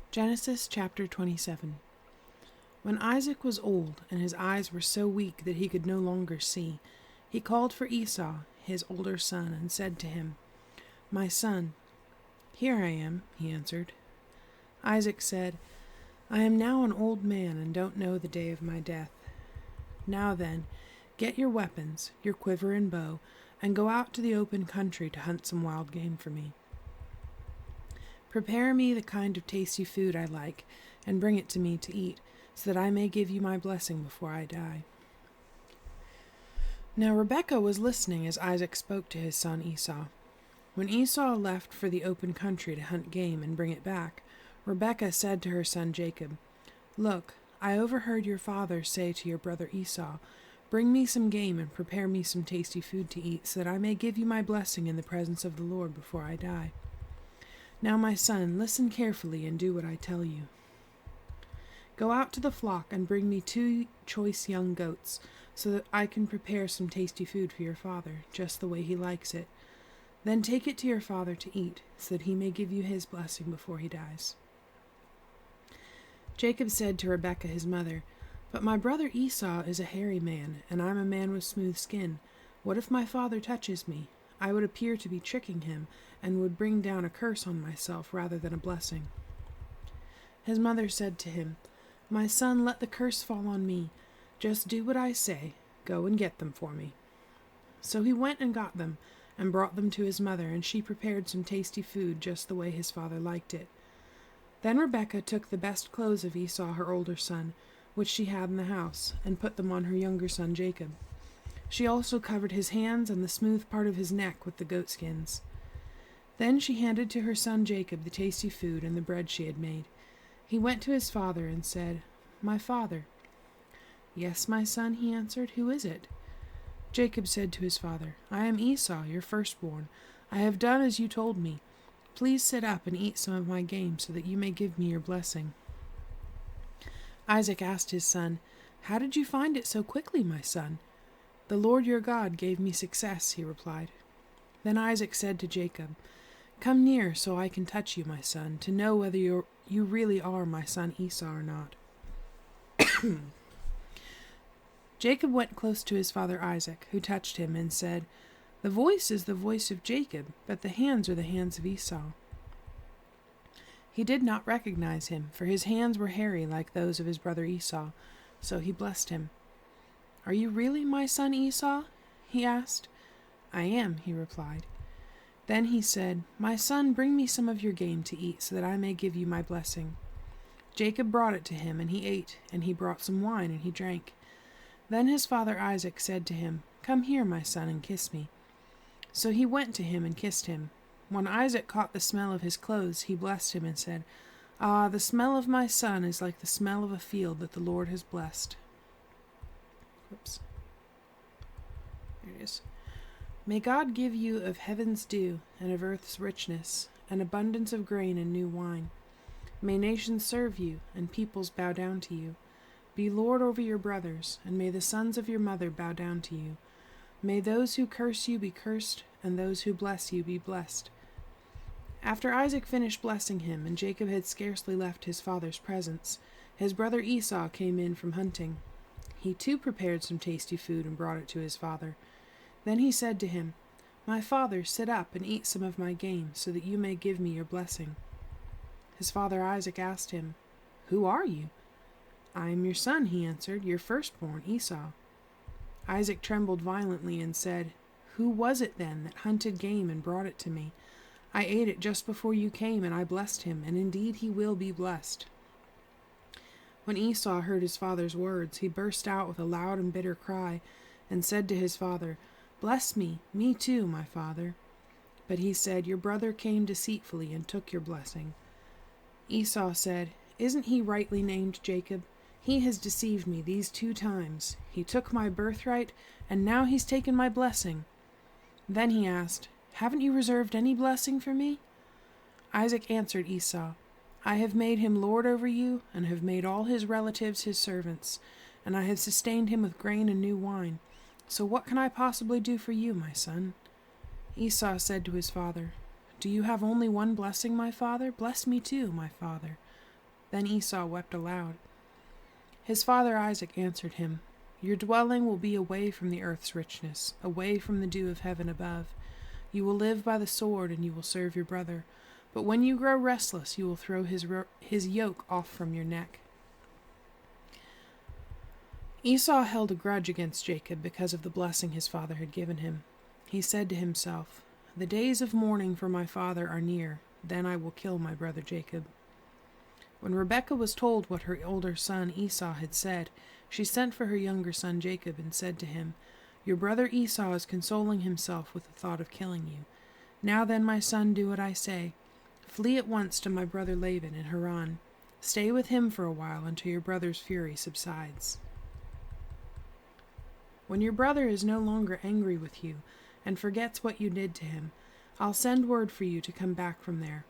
Genesis chapter 27. When Isaac was old, and his eyes were so weak that he could no longer see, he called for Esau, his older son, and said to him, "My son." "Here I am," he answered. Isaac said, "I am now an old man and don't know the day of my death. Now then, get your weapons, your quiver and bow, and go out to the open country to hunt some wild game for me. Prepare me the kind of tasty food I like, and bring it to me to eat, so that I may give you my blessing before I die." Now Rebekah was listening as Isaac spoke to his son Esau. When Esau left for the open country to hunt game and bring it back, Rebekah said to her son Jacob, "Look, I overheard your father say to your brother Esau, 'Bring me some game and prepare me some tasty food to eat, so that I may give you my blessing in the presence of the Lord before I die.' Now, my son, listen carefully and do what I tell you. Go out to the flock and bring me 2 choice young goats, so that I can prepare some tasty food for your father, just the way he likes it. Then take it to your father to eat, so that he may give you his blessing before he dies." Jacob said to Rebekah his mother, "But my brother Esau is a hairy man, and I'm a man with smooth skin. What if my father touches me? I would appear to be tricking him, and would bring down a curse on myself rather than a blessing." His mother said to him, "My son, let the curse fall on me. Just do what I say. Go and get them for me." So he went and got them, and brought them to his mother, and she prepared some tasty food just the way his father liked it. Then Rebekah took the best clothes of Esau, her older son, which she had in the house, and put them on her younger son Jacob. She also covered his hands and the smooth part of his neck with the goatskins. Then she handed to her son Jacob the tasty food and the bread she had made. He went to his father and said, "My father." "Yes, my son," he answered. "Who is it?" Jacob said to his father, "I am Esau, your firstborn. I have done as you told me. Please sit up and eat some of my game, so that you may give me your blessing." Isaac asked his son, "How did you find it so quickly, my son?" "The Lord your God gave me success," he replied. Then Isaac said to Jacob, "Come near so I can touch you, my son, to know whether you really are my son Esau or not." Jacob went close to his father Isaac, who touched him and said, "The voice is the voice of Jacob, but the hands are the hands of Esau." He did not recognize him, for his hands were hairy like those of his brother Esau, so he blessed him. "Are you really my son Esau?" he asked. "I am," he replied. Then he said, "My son, bring me some of your game to eat, so that I may give you my blessing." Jacob brought it to him, and he ate, and he brought some wine, and he drank. Then his father Isaac said to him, "Come here, my son, and kiss me." So he went to him and kissed him. When Isaac caught the smell of his clothes, he blessed him and said, "Ah, the smell of my son is like the smell of a field that the Lord has blessed." Whoops. There it is. "May God give you of heaven's dew and of earth's richness, an abundance of grain and new wine. May nations serve you, and peoples bow down to you. Be Lord over your brothers, and may the sons of your mother bow down to you. May those who curse you be cursed, and those who bless you be blessed." After Isaac finished blessing him, and Jacob had scarcely left his father's presence, his brother Esau came in from hunting. He too prepared some tasty food and brought it to his father. Then he said to him, "My father, sit up and eat some of my game, so that you may give me your blessing." His father Isaac asked him, "Who are you?" "I am your son," he answered, "your firstborn, Esau." Isaac trembled violently and said, "Who was it then that hunted game and brought it to me? I ate it just before you came, and I blessed him, and indeed he will be blessed." When Esau heard his father's words, he burst out with a loud and bitter cry, and said to his father, "Bless me too, my father." But he said, "Your brother came deceitfully and took your blessing." Esau said, "Isn't he rightly named Jacob? He has deceived me these 2 times. He took my birthright, and now he's taken my blessing." Then he asked, "Haven't you reserved any blessing for me?" Isaac answered Esau, "I have made him lord over you, and have made all his relatives his servants, and I have sustained him with grain and new wine. So what can I possibly do for you, my son?" Esau said to his father, "Do you have only one blessing, my father? Bless me too, my father." Then Esau wept aloud. His father Isaac answered him, Your dwelling will be away from the earth's richness, away from the dew of heaven above. You will live by the sword, and you will serve your brother. But when you grow restless, you will throw his yoke off from your neck. Esau held a grudge against Jacob because of the blessing his father had given him. He said to himself, The days of mourning for my father are near. Then I will kill my brother Jacob. When Rebekah was told what her older son Esau had said, she sent for her younger son Jacob and said to him, Your brother Esau is consoling himself with the thought of killing you. Now then, my son, do what I say. Flee at once to my brother Laban in Haran. Stay with him for a while until your brother's fury subsides. When your brother is no longer angry with you and forgets what you did to him, I'll send word for you to come back from there.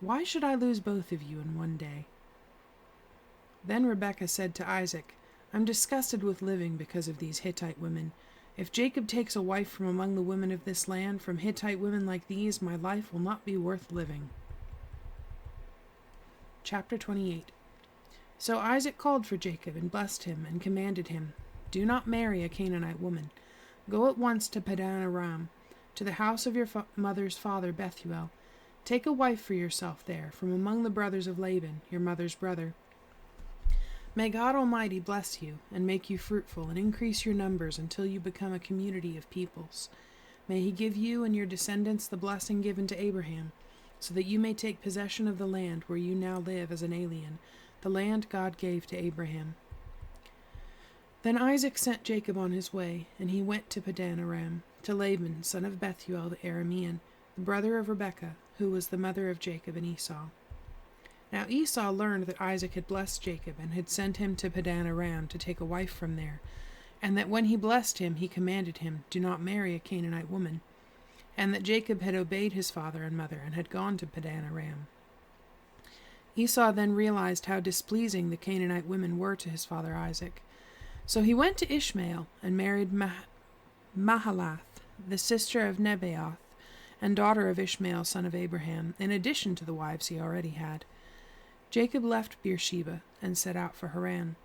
Why should I lose both of you in one day? Then Rebekah said to Isaac, I'm disgusted with living because of these Hittite women. If Jacob takes a wife from among the women of this land, from Hittite women like these, my life will not be worth living. Chapter 28. So Isaac called for Jacob and blessed him and commanded him, Do not marry a Canaanite woman. Go at once to Padan Aram, to the house of your mother's father Bethuel. Take a wife for yourself there, from among the brothers of Laban, your mother's brother. May God Almighty bless you, and make you fruitful, and increase your numbers until you become a community of peoples. May he give you and your descendants the blessing given to Abraham, so that you may take possession of the land where you now live as an alien, the land God gave to Abraham. Then Isaac sent Jacob on his way, and he went to Padan Aram, to Laban, son of Bethuel the Aramean, the brother of Rebekah, who was the mother of Jacob and Esau. Now Esau learned that Isaac had blessed Jacob and had sent him to Padan Aram to take a wife from there, and that when he blessed him he commanded him, Do not marry a Canaanite woman, and that Jacob had obeyed his father and mother and had gone to Padan Aram. Esau then realized how displeasing the Canaanite women were to his father Isaac. So he went to Ishmael and married Mahalath, the sister of Nebaioth, and daughter of Ishmael son of Abraham, in addition to the wives he already had. Jacob left Beersheba and set out for Haran.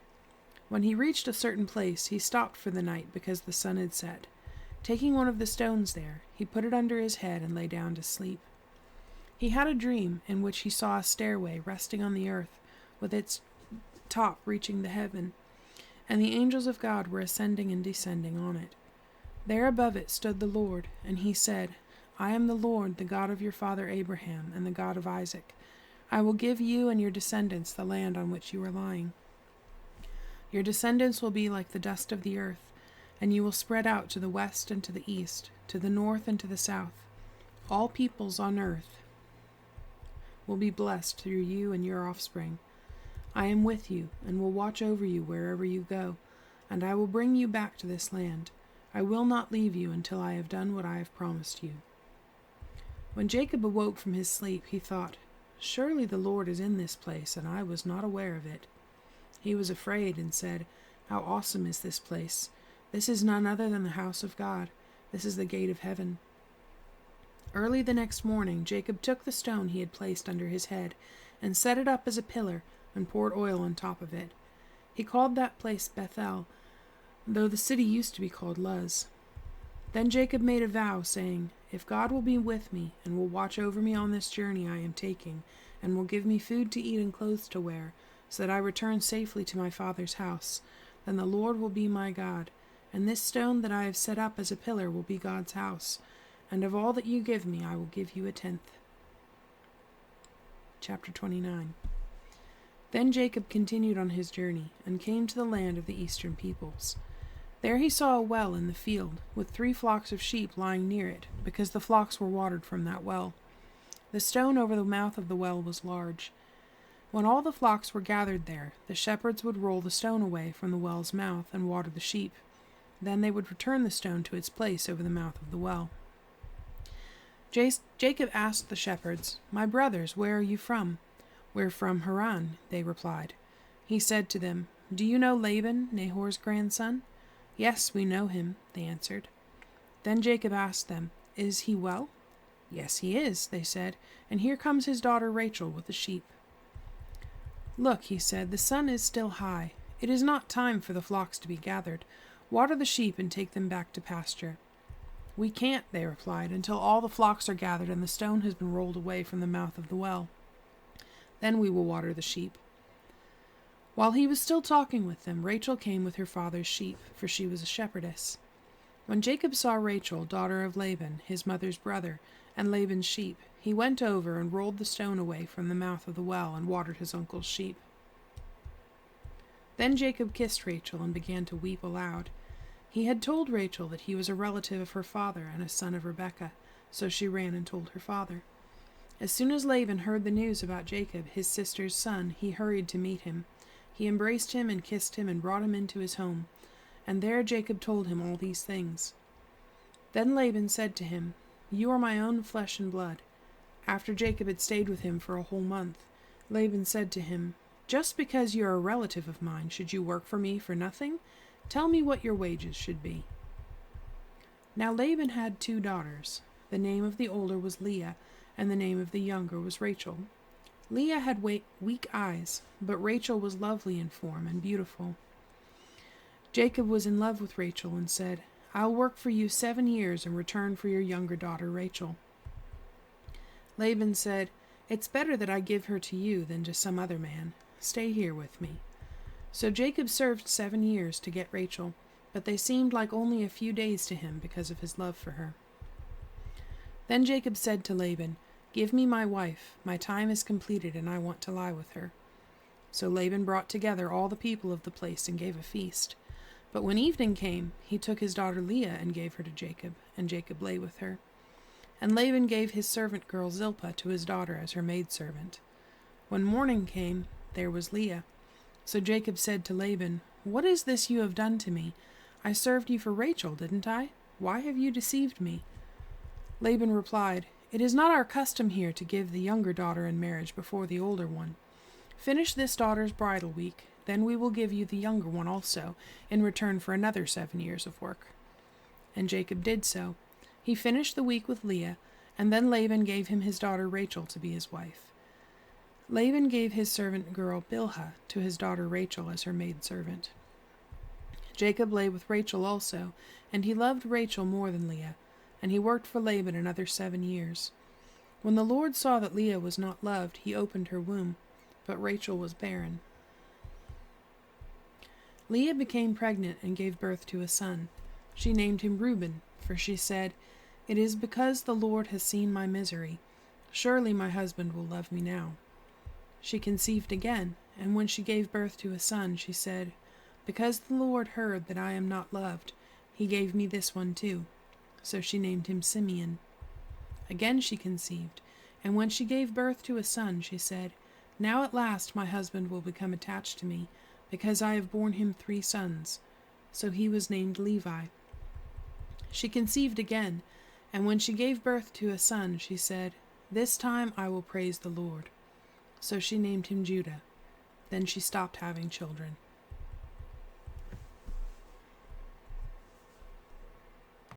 When he reached a certain place, he stopped for the night because the sun had set. Taking one of the stones there, he put it under his head and lay down to sleep. He had a dream in which he saw a stairway resting on the earth, with its top reaching the heaven, and the angels of God were ascending and descending on it. There above it stood the Lord, and he said, I am the Lord, the God of your father Abraham, and the God of Isaac. I will give you and your descendants the land on which you are lying. Your descendants will be like the dust of the earth, and you will spread out to the west and to the east, to the north and to the south. All peoples on earth will be blessed through you and your offspring. I am with you, and will watch over you wherever you go, and I will bring you back to this land. I will not leave you until I have done what I have promised you. When Jacob awoke from his sleep, he thought, Surely the Lord is in this place, and I was not aware of it. He was afraid and said, How awesome is this place! This is none other than the house of God. This is the gate of heaven. Early the next morning, Jacob took the stone he had placed under his head and set it up as a pillar and poured oil on top of it. He called that place Bethel, though the city used to be called Luz. Then Jacob made a vow, saying, If God will be with me and will watch over me on this journey I am taking, and will give me food to eat and clothes to wear, so that I return safely to my father's house, then the Lord will be my God, and this stone that I have set up as a pillar will be God's house, and of all that you give me I will give you 1/10. Chapter 29. Then Jacob continued on his journey, and came to the land of the eastern peoples. There he saw a well in the field, with 3 flocks of sheep lying near it, because the flocks were watered from that well. The stone over the mouth of the well was large. When all the flocks were gathered there, the shepherds would roll the stone away from the well's mouth and water the sheep. Then they would return the stone to its place over the mouth of the well. Jacob asked the shepherds, My brothers, where are you from? We're from Haran, they replied. He said to them, Do you know Laban, Nahor's grandson? Yes, we know him, they answered. Then Jacob asked them, Is he well? Yes, he is, they said, and here comes his daughter Rachel with the sheep. "Look," he said, "the sun is still high. It is not time for the flocks to be gathered. Water the sheep and take them back to pasture." "We can't," they replied, "until all the flocks are gathered and the stone has been rolled away from the mouth of the well. Then we will water the sheep." While he was still talking with them, Rachel came with her father's sheep, for she was a shepherdess. When Jacob saw Rachel, daughter of Laban, his mother's brother, and Laban's sheep, he went over and rolled the stone away from the mouth of the well and watered his uncle's sheep. Then Jacob kissed Rachel and began to weep aloud. He had told Rachel that he was a relative of her father and a son of Rebekah, so she ran and told her father. As soon as Laban heard the news about Jacob, his sister's son, he hurried to meet him. He embraced him and kissed him and brought him into his home, and there Jacob told him all these things. Then Laban said to him, "You are my own flesh and blood." After Jacob had stayed with him for a whole month, Laban said to him, "Just because you are a relative of mine, should you work for me for nothing? Tell me what your wages should be." Now Laban had 2 daughters. The name of the older was Leah, and the name of the younger was Rachel. Leah had weak eyes, but Rachel was lovely in form and beautiful. Jacob was in love with Rachel and said, "I'll work for you 7 years in return for your younger daughter Rachel." Laban said, "It's better that I give her to you than to some other man. Stay here with me." So Jacob served 7 years to get Rachel, but they seemed like only a few days to him because of his love for her. Then Jacob said to Laban, "Give me my wife. My time is completed, and I want to lie with her." So Laban brought together all the people of the place and gave a feast. But when evening came, he took his daughter Leah and gave her to Jacob, and Jacob lay with her. And Laban gave his servant girl Zilpah to his daughter as her maidservant. When morning came, there was Leah. So Jacob said to Laban, "What is this you have done to me? I served you for Rachel, didn't I? Why have you deceived me?" Laban replied, "It is not our custom here to give the younger daughter in marriage before the older one. Finish this daughter's bridal week, then we will give you the younger one also, in return for another 7 years of work." And Jacob did so. He finished the week with Leah, and then Laban gave him his daughter Rachel to be his wife. Laban gave his servant girl Bilhah to his daughter Rachel as her maidservant. Jacob lay with Rachel also, and he loved Rachel more than Leah, and he worked for Laban another 7 years. When the Lord saw that Leah was not loved, he opened her womb, but Rachel was barren. Leah became pregnant and gave birth to a son. She named him Reuben, for she said, "It is because the Lord has seen my misery. Surely my husband will love me now." She conceived again, and when she gave birth to a son, she said, "Because the Lord heard that I am not loved, he gave me this one too." So she named him Simeon. Again she conceived, and when she gave birth to a son, she said, "Now at last my husband will become attached to me, because I have borne him 3 sons. So he was named Levi. She conceived again, and when she gave birth to a son, she said, "This time I will praise the Lord." So she named him Judah. Then she stopped having children.